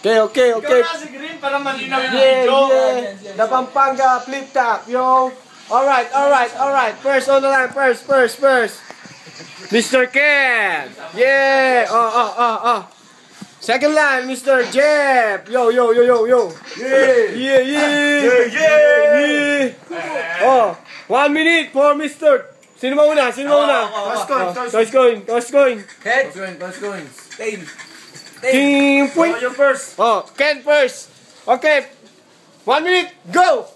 Okay. Ikaw na si Green para malinaw yung Yeah. video. The Pampanga flip top, yo. Alright. First on the line, first. Mr. Ken. Yeah. Oh. Second line, Mr. Jeff. Yo. Yeah. Oh, 1 minute for Mr. Sino mauna? Toss coin. Head. Tail. Team point. You first. Oh, Ken first. Okay. 1 minute, go!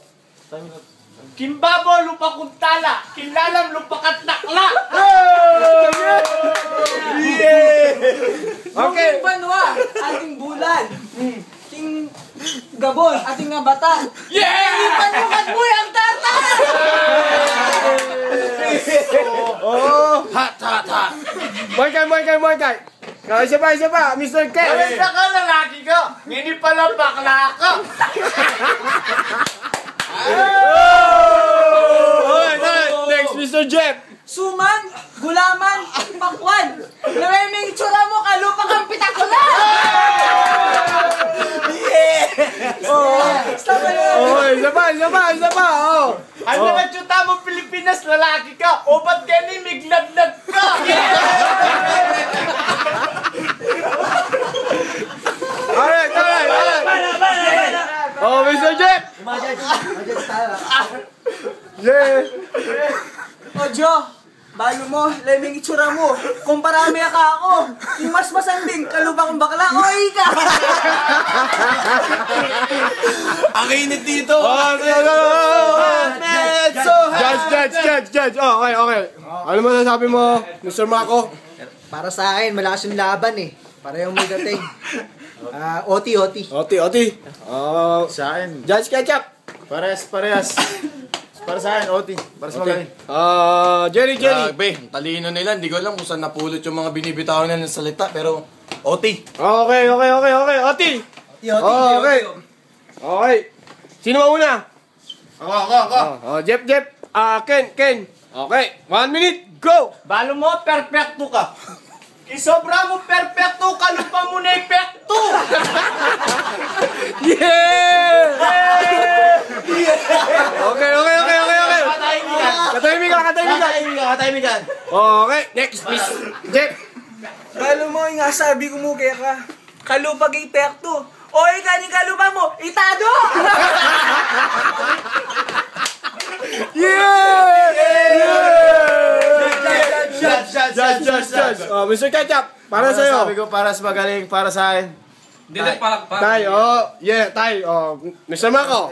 Kimbabo lupa kuntala, kilalam lupa katnakla. Okay. King Banwa, ating bulan. King Gabon, ating nga bata. Yeah! Panukat mo yung tata! Oh. Hot. Boy kay. Isa pa, Mr. Ken. Maganda ka, lalaki ka. Hindi pala bakla ka. Alright, next, Mr. Jeff. Suman, gulaman, pakwan. Nameming tsura mo, kalupa kang pitakula! Oh, isa pa. Oh. Ano nga tsuta mo Pilipinas, lalaki ka. O ba't kaya migladlag ka? Alright. Oh, Mr. Jeff. Yeah. O Jo, balo mo, leming itsura mo. Kung parami ka ako, yung mas masanding, kalupa kong bakla, oy ka! Ang init dito. Judge. Oh, okay. Ano masasabi mo, Mr. Mako? Para sa akin, malakas yung laban eh. Parehong may dating. OT. Oti. Sa akin. Judge Ketchup. Parehas. Para sa akin, OT. Para sa magaling. Jerry. Grabe, talino nila. Hindi ko alam kung saan napulot yung mga binibitawan nila ng salita. Pero, OT. Okay. Oti. Okay. Sino mauna? Ako. Jeff. Ken. Okay. 1 minute, go! Balo mo, perfecto ka. Isobra mo, perfecto ka. Lupa mo na epekto. Yeah! Okay. Katahimikan. Okay, next, Miss Jeff. Balo mo, yung sabi ko mo kaya ka. Kalupa kay pekto. Oy, kaning kalupa mo, itado! Judge. Mr. Ketchup, para sa'yo. Sabi ko, para sa magaling, para sa akin. Tay, Mr. Mako.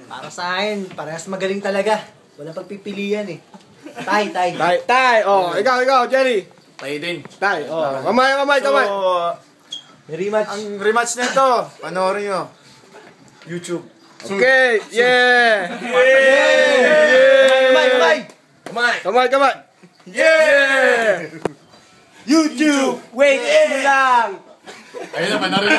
Para sa akin, parehas magaling talaga. Walang pagpipilian eh. Tay. Tay, ikaw, Jerry. Tayo din. Tay, kamay. May rematch. Ang rematch na ito, panoorin nyo. YouTube. Okay, yeah. Kamay. Yeah. YouTube. Wait lang. Ayun na, panoorin.